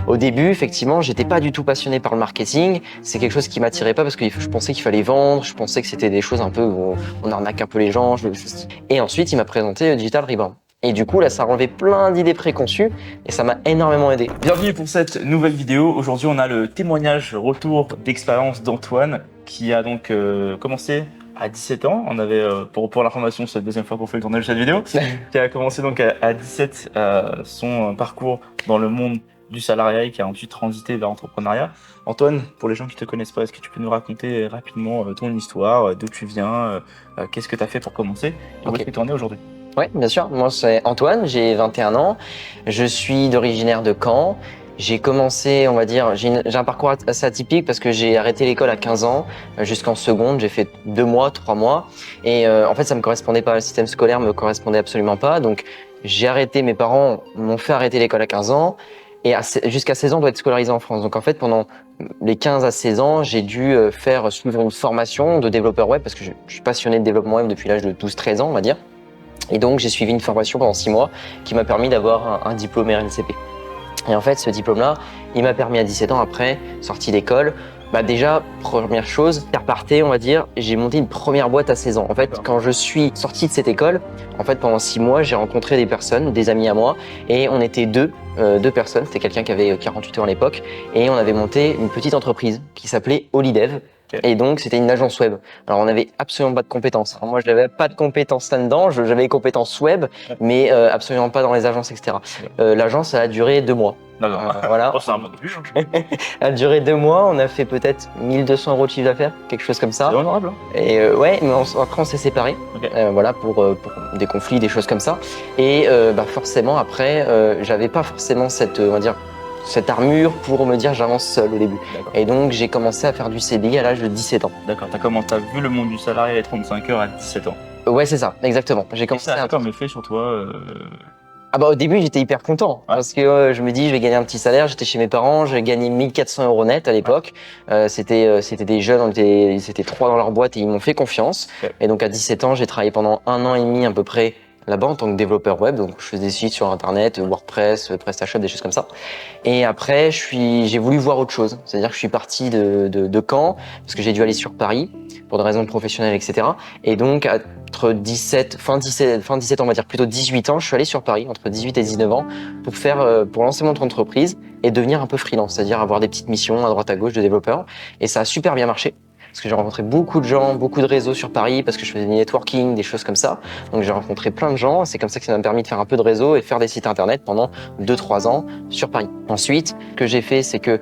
Au début, effectivement, j'étais pas du tout passionné par le marketing. C'est quelque chose qui m'attirait pas parce que je pensais qu'il fallait vendre, je pensais que c'était des choses un peu où on arnaque un peu les gens. Et ensuite, il m'a présenté Digital Rebrand. Et du coup, là, ça a enlevé plein d'idées préconçues et ça m'a énormément aidé. Bienvenue pour cette nouvelle vidéo. Aujourd'hui, on a le témoignage retour d'expérience d'Antoine qui a donc commencé à 17 ans. On avait, pour l'information, c'est la deuxième fois qu'on fait le tournage de cette vidéo, qui a commencé donc à 17 son parcours dans le monde du salariat et qui a ensuite transité vers l'entrepreneuriat. Antoine, pour les gens qui ne te connaissent pas, est-ce que tu peux nous raconter rapidement ton histoire, d'où tu viens, qu'est-ce que tu as fait pour commencer et où est-ce que tu en es aujourd'hui? Oui, bien sûr. Moi, c'est Antoine, j'ai 21 ans. Je suis d'originaire de Caen. J'ai commencé, on va dire, j'ai un parcours assez atypique parce que j'ai arrêté l'école à 15 ans jusqu'en seconde. J'ai fait 2 mois, 3 mois. Et en fait, ça me correspondait pas. Le système scolaire me correspondait absolument pas. Donc, j'ai arrêté. Mes parents m'ont fait arrêter l'école à 15 ans. Et jusqu'à 16 ans, on doit être scolarisé en France. Donc, en fait, pendant les 15 à 16 ans, j'ai dû suivre une formation de développeur web parce que je suis passionné de développement web depuis l'âge de 12-13 ans, on va dire. Et donc, j'ai suivi une formation pendant 6 mois qui m'a permis d'avoir un diplôme RNCP. Et en fait, ce diplôme-là, il m'a permis à 17 ans après, sortie d'école, déjà, première chose, faire partir, on va dire, j'ai monté une première boîte à 16 ans. En fait, quand je suis sorti de cette école, en fait, pendant 6 mois, j'ai rencontré des personnes, des amis à moi, et on était deux personnes. C'était quelqu'un qui avait 48 ans à l'époque, et on avait monté une petite entreprise qui s'appelait Holidev. Okay. Et donc, c'était une agence web. Alors, on n'avait absolument pas de compétences. Alors, moi, je n'avais pas de compétences là-dedans. J'avais des compétences web, mais absolument pas dans les agences, etc. L'agence, ça a duré 2 mois. Voilà. Oh, c'est un bon début. Elle a duré 2 mois. On a fait peut-être 1200 € de chiffre d'affaires, quelque chose comme ça. C'est honorable. Et ouais, mais après, on s'est séparés. Okay. Voilà, pour des conflits, des choses comme ça. Et forcément, après, j'avais pas forcément cette, on va dire, cette armure pour me dire j'avance seul au début. Et donc j'ai commencé à faire du CDI à l'âge de 17 ans. D'accord, t'as vu le monde du salariat les 35 heures à 17 ans. Ouais, c'est ça, exactement. J'ai commencé à faire mes faits sur toi. Au début j'étais hyper content parce que je me dis je vais gagner un petit salaire. J'étais chez mes parents, j'ai gagné 1400 € net à l'époque. C'était des jeunes, c'était 3 dans leur boîte et ils m'ont fait confiance. Okay. Et donc à 17 ans j'ai travaillé pendant 1 an et demi à peu près là-bas en tant que développeur web, donc je faisais des sites sur internet, WordPress, PrestaShop, des choses comme ça. Et après, j'ai voulu voir autre chose, c'est-à-dire que je suis parti de Caen parce que j'ai dû aller sur Paris pour des raisons professionnelles, etc. Et donc fin 17 ans, on va dire plutôt 18 ans, je suis allé sur Paris entre 18 et 19 ans pour lancer mon entreprise et devenir un peu freelance, c'est-à-dire avoir des petites missions à droite à gauche de développeur. Et ça a super bien marché. Parce que j'ai rencontré beaucoup de gens, beaucoup de réseaux sur Paris, parce que je faisais du networking, des choses comme ça. Donc j'ai rencontré plein de gens, c'est comme ça que ça m'a permis de faire un peu de réseau et de faire des sites internet pendant 2-3 ans sur Paris. Ensuite, ce que j'ai fait, c'est que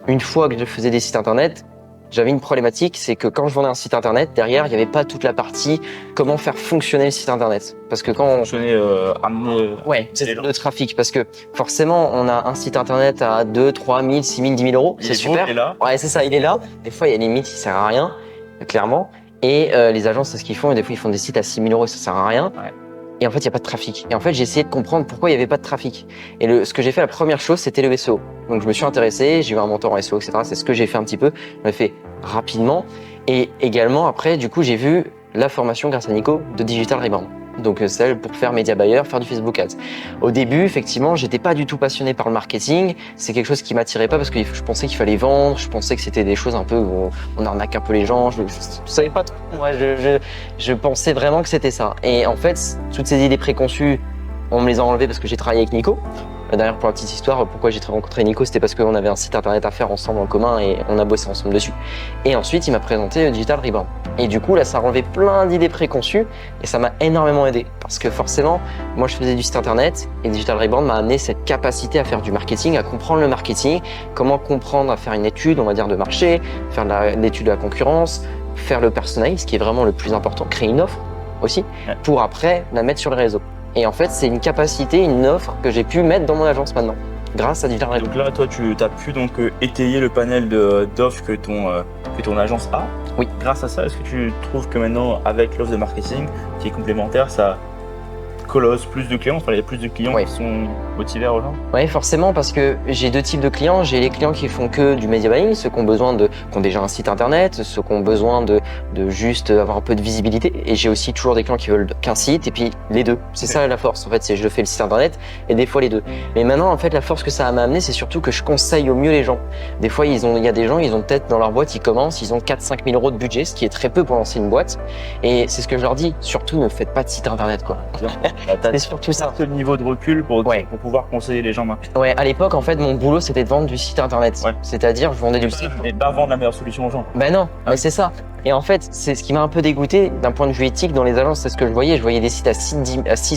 une fois que je faisais des sites internet, j'avais une problématique, c'est que quand je vendais un site internet, derrière, il n'y avait pas toute la partie comment faire fonctionner le site internet. Parce que quand on... Ouais, c'est le trafic. Parce que forcément, on a un site internet à 2, 3 000, 6 000, 10 000 €. C'est super. Il est là. Ouais, c'est ça, il est là. Des fois, il y a des limites, il sert à rien, clairement. Et les agences, c'est ce qu'ils font. Et des fois, ils font des sites à 6 000 € et ça sert à rien. Ouais. Et en fait, il n'y a pas de trafic. Et en fait, j'ai essayé de comprendre pourquoi il n'y avait pas de trafic. Et ce que j'ai fait, la première chose, c'était le SEO. Donc, je me suis intéressé, j'ai eu un mentor en SEO, etc. C'est ce que j'ai fait un petit peu. Je l'ai fait rapidement. Et également, après, du coup, j'ai vu la formation grâce à Nico de Digital Rebrand. Donc, celle pour faire Media Buyer, faire du Facebook Ads. Au début, effectivement, j'étais pas du tout passionné par le marketing. C'est quelque chose qui m'attirait pas parce que je pensais qu'il fallait vendre. Je pensais que c'était des choses un peu où on arnaque un peu les gens. Je savais pas trop. Moi, je pensais vraiment que c'était ça. Et en fait, toutes ces idées préconçues, on me les a enlevées parce que j'ai travaillé avec Nico. D'ailleurs, pour la petite histoire, pourquoi j'ai rencontré Nico, c'était parce qu'on avait un site internet à faire ensemble en commun et on a bossé ensemble dessus. Et ensuite, il m'a présenté Digital Rebrand. Et du coup, là, ça a enlevé plein d'idées préconçues et ça m'a énormément aidé. Parce que forcément, moi, je faisais du site internet et Digital Rebrand m'a amené cette capacité à faire du marketing, à comprendre le marketing, comment comprendre, à faire une étude, on va dire, de marché, faire l'étude de la concurrence, faire le personnel, ce qui est vraiment le plus important, créer une offre aussi, pour après la mettre sur le réseau. Et en fait, c'est une capacité, une offre que j'ai pu mettre dans mon agence maintenant, grâce à Digital Rebrand. Donc là, toi, tu as pu donc étayer le panel d'offres que ton agence a. Oui. Grâce à ça, est-ce que tu trouves que maintenant, avec l'offre de marketing qui est complémentaire, ça colosse plus de clients, enfin il y a plus de clients Ouais. qui sont motivés à rejoindre. Oui, forcément, parce que j'ai deux types de clients. J'ai les clients qui font que du media buying, ceux qui ont qui ont déjà un site internet, ceux qui ont besoin de juste avoir un peu de visibilité. Et j'ai aussi toujours des clients qui veulent qu'un site, et puis les deux. C'est ça la force, en fait, c'est je fais le site internet et des fois les deux. Mais maintenant, en fait, la force que ça m'a amené, c'est surtout que je conseille au mieux les gens. Des fois, il y a des gens, ils ont peut-être dans leur boîte, ils commencent, ils ont 4-5 000 euros de budget, ce qui est très peu pour lancer une boîte. Et c'est ce que je leur dis, surtout ne faites pas de site internet, quoi. C'est surtout ça. Ce niveau de recul pour pouvoir conseiller les gens maintenant. Ouais, à l'époque, en fait, mon boulot, c'était de vendre du site internet. Ouais. C'est-à-dire, je vendais du site. Mais pas vendre la meilleure solution aux gens. Ben non, Ah. mais c'est ça. Et en fait, c'est ce qui m'a un peu dégoûté d'un point de vue éthique dans les agences, c'est ce que je voyais. Je voyais des sites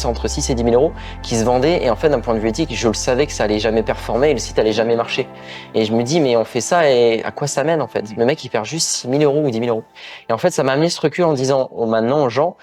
entre 6 et 10 000 euros qui se vendaient. Et en fait, d'un point de vue éthique, je le savais que ça allait jamais performer et le site allait jamais marcher. Et je me dis, mais on fait ça et à quoi ça mène en fait? Le mec, il perd juste 6 000 euros ou 10 000 euros. Et en fait, ça m'a amené ce recul en disant maintenant aux gens,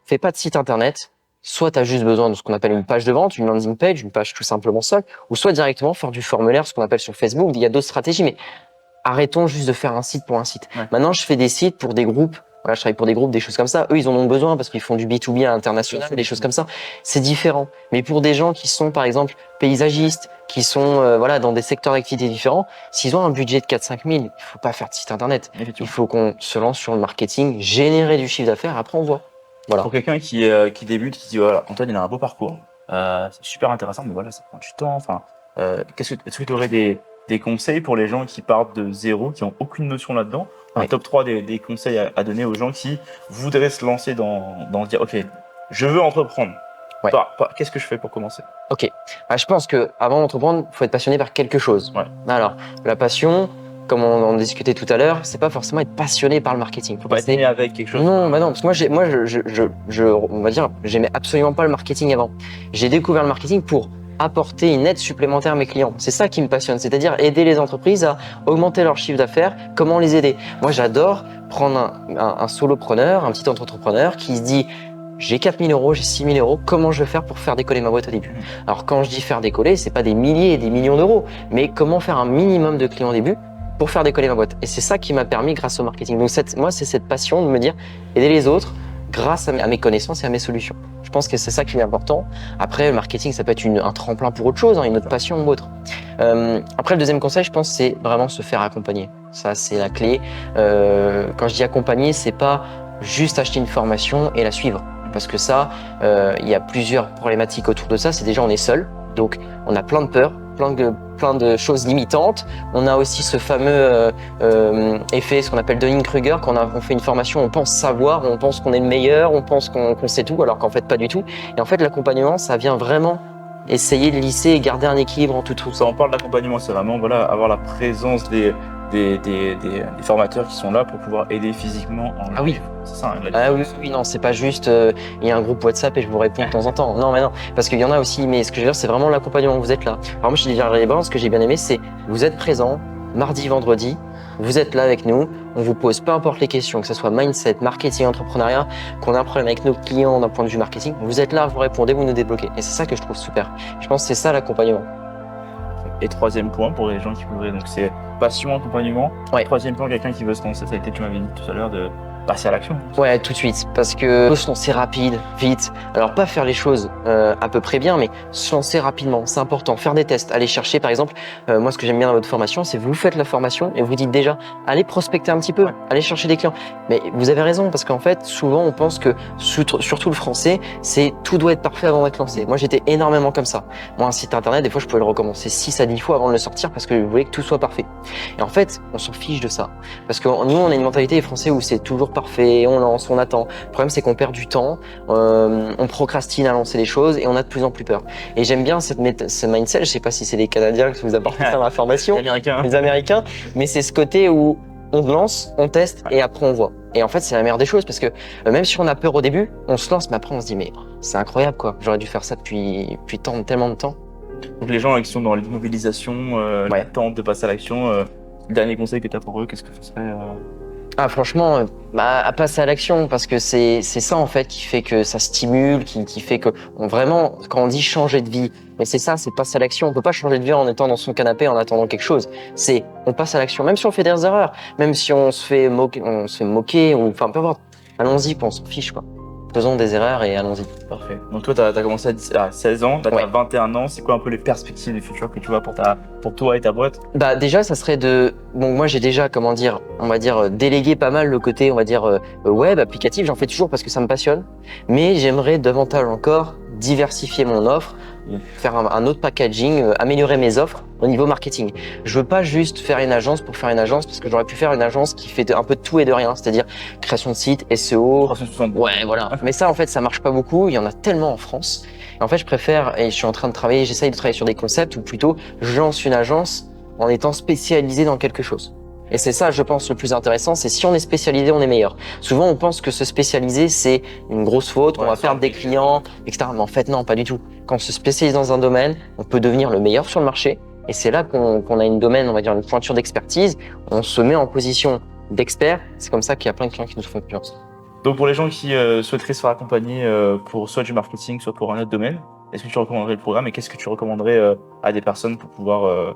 fais pas de site internet. Soit tu as juste besoin de ce qu'on appelle une page de vente, une landing page, une page tout simplement seule, ou soit directement faire du formulaire, ce qu'on appelle sur Facebook. Il y a d'autres stratégies, mais arrêtons juste de faire un site pour un site. Ouais. Maintenant, je fais des sites pour des groupes. Voilà, je travaille pour des groupes, des choses comme ça. Eux, ils en ont besoin parce qu'ils font du B2B à l'international, des choses comme ça. C'est différent. Mais pour des gens qui sont, par exemple, paysagistes, qui sont voilà dans des secteurs d'activité différents, s'ils ont un budget de 4-5 000, il faut pas faire de site internet. Il faut qu'on se lance sur le marketing, générer du chiffre d'affaires. Après, on voit. Voilà. Pour quelqu'un qui débute, qui dit voilà, Antoine, il a un beau parcours, c'est super intéressant, mais voilà, ça prend du temps. Enfin, est-ce que tu aurais des conseils pour les gens qui partent de zéro, qui ont aucune notion là-dedans? Un Oui. top 3 des conseils à donner aux gens qui voudraient se lancer dans dire ok, je veux entreprendre. Ouais. Qu'est-ce que je fais pour commencer? Ok. Je pense que avant d'entreprendre, faut être passionné par quelque chose. Ouais. Alors, la passion, comme on en discutait tout à l'heure, c'est pas forcément être passionné par le marketing. Faut pas être né avec quelque chose. Non, bah non, parce que on va dire, j'aimais absolument pas le marketing avant. J'ai découvert le marketing pour apporter une aide supplémentaire à mes clients. C'est ça qui me passionne, c'est-à-dire aider les entreprises à augmenter leur chiffre d'affaires, comment les aider. Moi, j'adore prendre un solopreneur, un petit entrepreneur qui se dit j'ai 4 000 euros, j'ai 6 000 euros, comment je vais faire pour faire décoller ma boîte au début? Alors quand je dis faire décoller, c'est pas des milliers et des millions d'euros, mais comment faire un minimum de clients au début pour faire décoller ma boîte. Et c'est ça qui m'a permis grâce au marketing. Donc moi, c'est cette passion de me dire aider les autres grâce à mes connaissances et à mes solutions. Je pense que c'est ça qui est important. Après, le marketing, ça peut être un tremplin pour autre chose, une autre passion ou autre. Après, le deuxième conseil, je pense, c'est vraiment se faire accompagner. Ça, c'est la clé. Quand je dis accompagner, c'est pas juste acheter une formation et la suivre. Parce que ça, il y a plusieurs problématiques autour de ça. C'est déjà, on est seul. Donc, on a plein de peurs, plein de choses limitantes. On a aussi ce fameux effet, ce qu'on appelle Dunning-Kruger, quand on fait une formation, on pense savoir, on pense qu'on est le meilleur, on pense qu'on sait tout, alors qu'en fait pas du tout. Et en fait, l'accompagnement, ça vient vraiment essayer de lisser et garder un équilibre entre tout ça. On parle d'accompagnement, c'est vraiment voilà, avoir la présence des formateurs qui sont là pour pouvoir aider physiquement en live. Ah oui. C'est ça. Oui, non, c'est pas juste il y a un groupe WhatsApp et je vous réponds de temps en temps. Non, mais non, parce qu'il y en a aussi, mais ce que je veux dire, c'est vraiment l'accompagnement. Vous êtes là. Alors moi, je dis les balances, ce que j'ai bien aimé, c'est vous êtes présent mardi, vendredi, vous êtes là avec nous, on vous pose peu importe les questions, que ce soit mindset, marketing, entrepreneuriat, qu'on a un problème avec nos clients d'un point de vue marketing, vous êtes là, vous répondez, vous nous débloquez. Et c'est ça que je trouve super. Je pense que c'est ça l'accompagnement. Et troisième point pour les gens qui voudraient, donc c'est passion, accompagnement. Ouais. Troisième point, quelqu'un qui veut se lancer, ça a été, tu m'avais dit tout à l'heure, de passer à l'action. Ouais, tout de suite, parce que faut se lancer rapide, vite. Alors pas faire les choses à peu près bien, mais se lancer rapidement, c'est important. Faire des tests, aller chercher par exemple, moi ce que j'aime bien dans votre formation, c'est vous faites la formation et vous dites déjà, allez prospecter un petit peu, allez chercher des clients. Mais vous avez raison, parce qu'en fait, souvent on pense que, surtout le français, c'est tout doit être parfait avant d'être lancé. Moi j'étais énormément comme ça. Moi un site internet, des fois je pouvais le recommencer 6 à 10 fois avant de le sortir parce que je voulais que tout soit parfait. Et en fait, on s'en fiche de ça. Parce que nous, on a une mentalité des Français où c'est toujours parfait, on lance, on attend. Le problème, c'est qu'on perd du temps, on procrastine à lancer les choses et on a de plus en plus peur. Et j'aime bien ce mindset, je sais pas si c'est les Canadiens qui vous apportent ça dans la formation, les Américains, mais c'est ce côté où on lance, on teste et après on voit. Et en fait, c'est la meilleure des choses parce que même si on a peur au début, on se lance, mais après on se dit mais c'est incroyable quoi, j'aurais dû faire ça depuis tellement de temps. Donc les gens qui sont dans l'immobilisation, l'attente de passer à l'action, le dernier conseil que tu as pour eux, qu'est-ce que ce serait Ah franchement, à passer à l'action parce que c'est ça en fait qui fait que ça stimule, qui fait que vraiment quand on dit changer de vie, mais c'est ça, c'est passer à l'action. On peut pas changer de vie en étant dans son canapé en attendant quelque chose. C'est on passe à l'action, même si on fait des erreurs, même si on se fait moquer ou enfin peu importe. Allons-y, on s'en fiche quoi. faisons des erreurs et allons-y. Parfait. Donc toi, tu as commencé à 16 ans, là tu as Ouais. 21 ans. C'est quoi un peu les perspectives du futur que tu vois pour toi et ta boîte? Bah déjà, ça serait bon, moi j'ai déjà, comment dire, on va dire délégué pas mal le côté, on va dire web, applicatif. J'en fais toujours parce que ça me passionne, mais j'aimerais davantage encore diversifier mon offre, faire un autre packaging, améliorer mes offres au niveau marketing. Je veux pas juste faire une agence pour faire une agence, parce que j'aurais pu faire une agence qui fait un peu de tout et de rien, c'est-à-dire création de site, SEO. 360. Ouais, voilà. Mais ça, en fait, ça marche pas beaucoup. Il y en a tellement en France. Et en fait, je préfère, et je suis en train de travailler, j'essaye de travailler sur des concepts, ou plutôt, je lance une agence en étant spécialisé dans quelque chose. Et c'est ça, je pense, le plus intéressant, c'est si on est spécialisé, on est meilleur. Souvent, on pense que se spécialiser, c'est une grosse faute, on va perdre des clients, etc. Mais en fait, non, pas du tout. Quand on se spécialise dans un domaine, on peut devenir le meilleur sur le marché. Et c'est là qu'on a une domaine, on va dire une pointure d'expertise. On se met en position d'expert. C'est comme ça qu'il y a plein de clients qui nous font confiance. Donc pour les gens qui souhaiteraient se faire accompagner pour soit du marketing, soit pour un autre domaine, est-ce que tu recommanderais le programme et qu'est-ce que tu recommanderais à des personnes pour pouvoir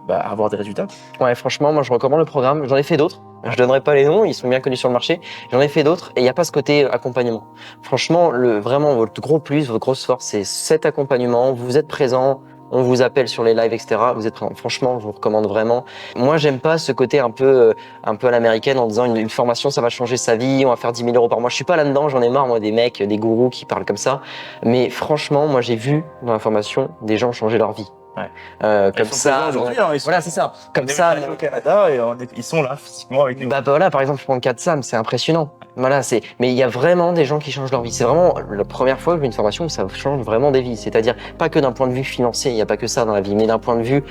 avoir des résultats? Ouais, franchement, moi je recommande le programme. J'en ai fait d'autres. Je donnerai pas les noms, ils sont bien connus sur le marché. J'en ai fait d'autres et il n'y a pas ce côté accompagnement. Franchement, vraiment votre gros plus, votre grosse force, c'est cet accompagnement. Vous êtes présent, on vous appelle sur les lives, etc. Vous êtes présent. Franchement, je vous recommande vraiment. Moi, j'aime pas ce côté un peu à l'américaine en disant une formation, ça va changer sa vie, on va faire 10 000 € par mois. Je suis pas là-dedans, j'en ai marre, moi, des mecs, des gourous qui parlent comme ça. Mais franchement, moi, j'ai vu dans la formation des gens changer leur vie. Ouais. Comme ça. Aujourd'hui, Voilà, c'est ça. Comme on est ça. au Canada et ils sont là physiquement avec nous. Bah voilà, par exemple, je prends le cas de Sam, c'est impressionnant. Voilà, mais il y a vraiment des gens qui changent leur vie. C'est vraiment la première fois que j'ai une formation où ça change vraiment des vies. C'est-à-dire pas que d'un point de vue financier, il n'y a pas que ça dans la vie, mais d'un point de vue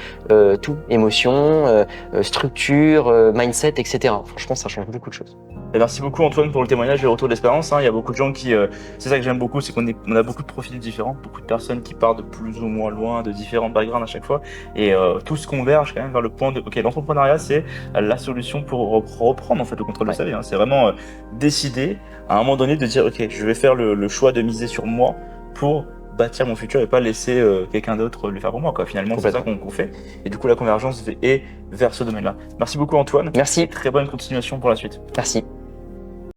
tout, émotion, structure, mindset, etc. Franchement, ça change beaucoup de choses. Et merci beaucoup Antoine pour le témoignage et le retour d'expérience. Il y a beaucoup de gens qui, c'est ça que j'aime beaucoup, c'est qu'on a beaucoup de profils différents, beaucoup de personnes qui partent de plus ou moins loin, de différents backgrounds à chaque fois, et tous convergent quand même vers le point de, ok, l'entrepreneuriat c'est la solution pour reprendre en fait le contrôle de sa vie. Hein. C'est vraiment décider à un moment donné de dire, ok, je vais faire le choix de miser sur moi pour bâtir mon futur et pas laisser quelqu'un d'autre le faire pour moi, quoi. Finalement, c'est ça qu'on fait. Et du coup, la convergence est vers ce domaine-là. Merci beaucoup Antoine. Merci. Et très bonne continuation pour la suite. Merci.